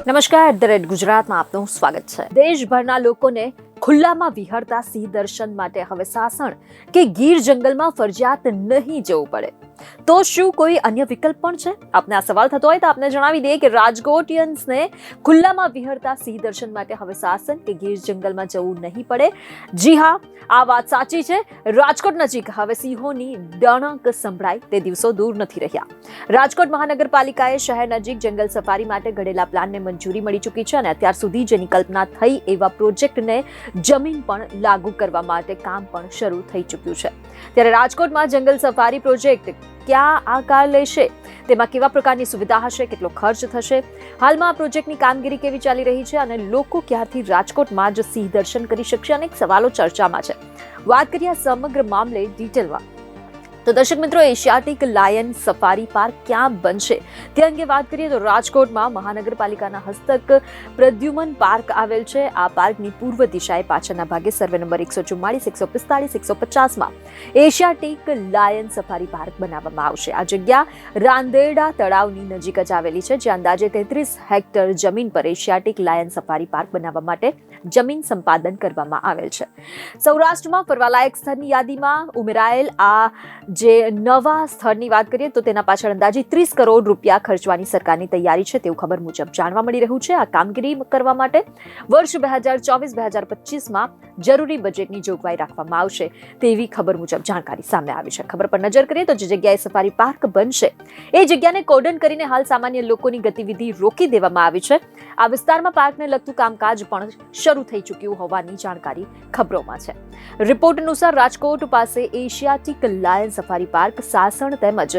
નમસ્કાર, the red ગુજરાતમાં આપનું સ્વાગત છે। દેશભરના લોકોને ખુલ્લામાં વિહરતા સિંહ દર્શન માટે હવે સાસણ કે ગીર જંગલમાં ફરજિયાત નહીં જવું પડે, તો શું કોઈ અન્ય વિકલ્પ પણ છે? આપને આ સવાલ થતો હોય તો આપને જણાવી દઈએ કે રાજકોટિયન્સને ખુલ્લામાં વિહરતા સિંહ દર્શન માટે હવે સાસણ કે ગીર જંગલમાં જવું નહીં પડે। જી હા, આ વાત સાચી છે। રાજકોટ નજીક હવે સિંહોની ડણક સંભળાય તે દિવસો દૂર નથી રહ્યા। રાજકોટ મહાનગરપાલિકાએ શહેર નજીક જંગલ સફારી માટે ઘડેલા પ્લાનને મંજૂરી મળી ચૂકી છે અને અત્યાર સુધી જેની કલ્પના થઈ એવા પ્રોજેક્ટને જમીન પણ લાગુ કરવા માટે કામ પણ શરૂ થઈ ચૂક્યું છે। ત્યારે રાજકોટમાં જંગલ સફારી પ્રોજેક્ટ ક્યાં આકાર લેશે, તેમાં કેવા પ્રકારની સુવિધા હશે, કેટલો ખર્ચ થશે, હાલમાં આ પ્રોજેક્ટની કામગીરી કેવી ચાલી રહી છે અને લોકો ક્યારથી રાજકોટમાં જ સિંહ દર્શન કરી શકશે, અનેક સવાલો ચર્ચામાં છે। વાત કરીએ આ સમગ્ર મામલે ડિટેલમાં તો દર્શક મિત્રો, એશિયાટિક લાયન સફારી પાર્ક ક્યાં બનશે તે અંગે વાત કરીએ તો રાજકોટમાં મહાનગરપાલિકાના હસ્તક પ્રદ્યુમન પાર્ક આવેલ છે। આ પાર્કની પૂર્વ દિશાએ પાછળના ભાગે સર્વે નંબર 144, 145, 150માં એશિયાટિક લાયન સફારી પાર્ક બનાવવામાં આવશે। આ જગ્યા રાંદેડા તળાવની નજીક જ આવેલી છે, જે અંદાજે 33 હેક્ટર જમીન પર એશિયાટિક લાયન સફારી પાર્ક બનાવવા માટે જમીન સંપાદન કરવામાં આવેલ છે। સૌરાષ્ટ્રમાં ફરવાલાયક સ્થળની યાદીમાં ઉમેરાયેલ આ જે નવા સ્થળની વાત કરીએ તો તેના પાછળ અંદાજે 30 કરોડ રૂપિયા ખર્ચવાની સરકારની તૈયારી છે તેવું ખબર મુજબ જાણવા મળી રહ્યું છે। આ કામગીરી કરવા માટે વર્ષ 2024-2025માં જરૂરી બજેટની જોગવાઈ રાખવામાં આવશે તેવી ખબર મુજબ જાણકારી સામે આવી છે। ખબર પર નજર કરીએ તો જે જગ્યાએ સફારી પાર્ક બનશે એ જગ્યાને કોર્ડન કરીને હાલ સામાન્ય લોકોની ગતિવિધિ રોકી દેવામાં આવી છે। આ વિસ્તારમાં પાર્કને લગતું કામકાજ પણ શરૂ થઈ ચૂક્યું હોવાની જાણકારી ખબરોમાં છે। રિપોર્ટ અનુસાર રાજકોટ પાસે Asiatic lion safari park Sasan તેમજ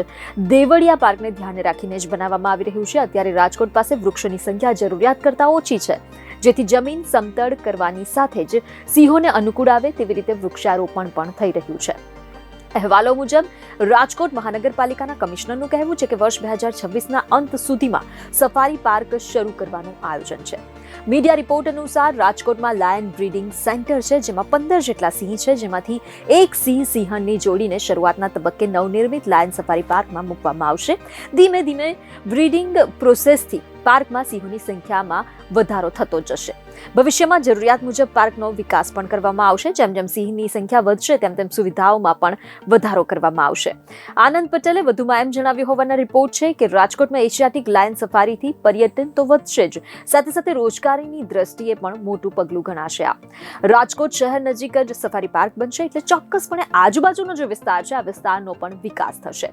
દેવળિયા પાર્કને ધ્યાને રાખીને જ બનાવવામાં આવી રહ્યું છે। અત્યારે રાજકોટ પાસે વૃક્ષોની સંખ્યા જરૂરિયાત કરતાં ઓછી છે, જેથી જમીન સમતળ કરવાની સાથે જ સિંહોને અનુકૂળ આવે તેવી રીતે વૃક્ષારોપણ પણ થઈ રહ્યું છે। અહેવાલો મુજબ રાજકોટ મહાનગરપાલિકાના કમિશનરનું કહેવું છે કે વર્ષ 2026ના અંત સુધીમાં સફારી પાર્ક શરૂ કરવાનું આયોજન છે। મીડિયા રિપોર્ટ અનુસાર રાજકોટમાં લાયન બ્રીડિંગ સેન્ટર છે, જેમાં 15 જેટલા સિંહ છે, જેમાંથી એક સિંહણની જોડીને શરૂઆતના તબક્કે નવનિર્મિત લાયન સફારી પાર્કમાં મૂકવામાં આવશે। ધીમે ધીમે બ્રીડિંગ પ્રોસેસથી પાર્કમાં સિંહોની સંખ્યામાં વધારો થતો જશે। ભવિષ્યમાં જરૂરિયાત મુજબ પાર્કનો વિકાસ પણ કરવામાં આવશે। જેમ જેમ સિંહની સંખ્યા વધશે તેમ તેમ સુવિધાઓમાં પણ વધારો કરવામાં આવશે। આનંદ પટેલે વધુમાં એમ જણાવ્યું હોવાના રિપોર્ટ છે કે રાજકોટમાં એશિયાટિક લાયન સફારીથી પર્યટન તો વધશે જ, સાથે સાથે રોજગારીની દ્રષ્ટિએ પણ મોટું પગલું ગણાશે। આ રાજકોટ શહેર નજીક જ સફારી પાર્ક બનશે એટલે ચોક્કસપણે આજુબાજુનો જે વિસ્તાર છે આ વિસ્તારનો પણ વિકાસ થશે।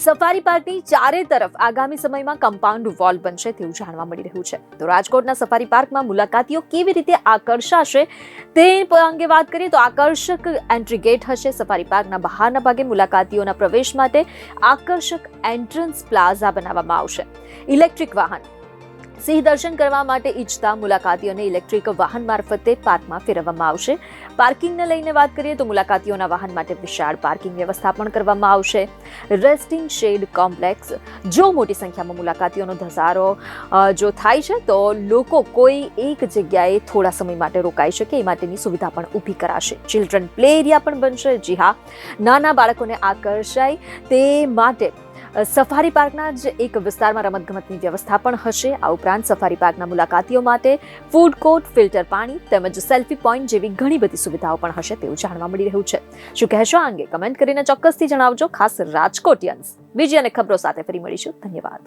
સફારી પાર્કની ચારે તરફ આગામી સમયમાં કમ્પાઉન્ડ વોલ બનશે તેવું જાણવા મળી રહ્યું છે। તો રાજકોટના સફારી પાર્કમાં મુલાકાતીઓ કેવી રીતે આકર્ષાશે તે અંગે વાત કરીએ તો આકર્ષક એન્ટ્રી ગેટ હશે। સફારી પાર્કના બહારના ભાગે મુલાકાતીઓના પ્રવેશ માટે આકર્ષક એન્ટ્રન્સ પ્લાઝા બનાવવામાં આવશે। ઇલેક્ટ્રિક વાહન સિંહ દર્શન કરવા માટે ઈચ્છતા મુલાકાતીઓને ઇલેક્ટ્રિક વાહન મારફતે પાર્કમાં ફેરવવામાં આવશે। પાર્કિંગને લઈને વાત કરીએ તો મુલાકાતીઓના વાહન માટે વિશાળ પાર્કિંગ વ્યવસ્થા પણ કરવામાં આવશે। રેસ્ટિંગ શેડ કોમ્પ્લેક્સ, જો મોટી સંખ્યામાં મુલાકાતીઓનો ધસારો જો થાય છે તો લોકો કોઈ એક જગ્યાએ થોડા સમય માટે રોકાઈ શકે એ માટેની સુવિધા પણ ઊભી કરાશે। ચિલ્ડ્રન પ્લે એરિયા પણ બનશે। જી હા, નાના બાળકોને આકર્ષાય તે માટે સફારી પાર્કના જ એક વિસ્તારમાં રમતગમતની વ્યવસ્થા પણ હશે। આ ઉપરાંત સફારી પાર્કના મુલાકાતીઓ માટે ફૂડ કોર્ટ, ફિલ્ટર પાણી તેમજ સેલ્ફી પોઈન્ટ જેવી ઘણી બધી સુવિધાઓ પણ હશે તેવું જાણવા મળી રહ્યું છે। શું કહેશો આ અંગે કમેન્ટ કરીને ચોક્કસથી જણાવજો, ખાસ રાજકોટિયન્સ। બીજી અને ખબરો સાથે ફરી મળીશું। ધન્યવાદ।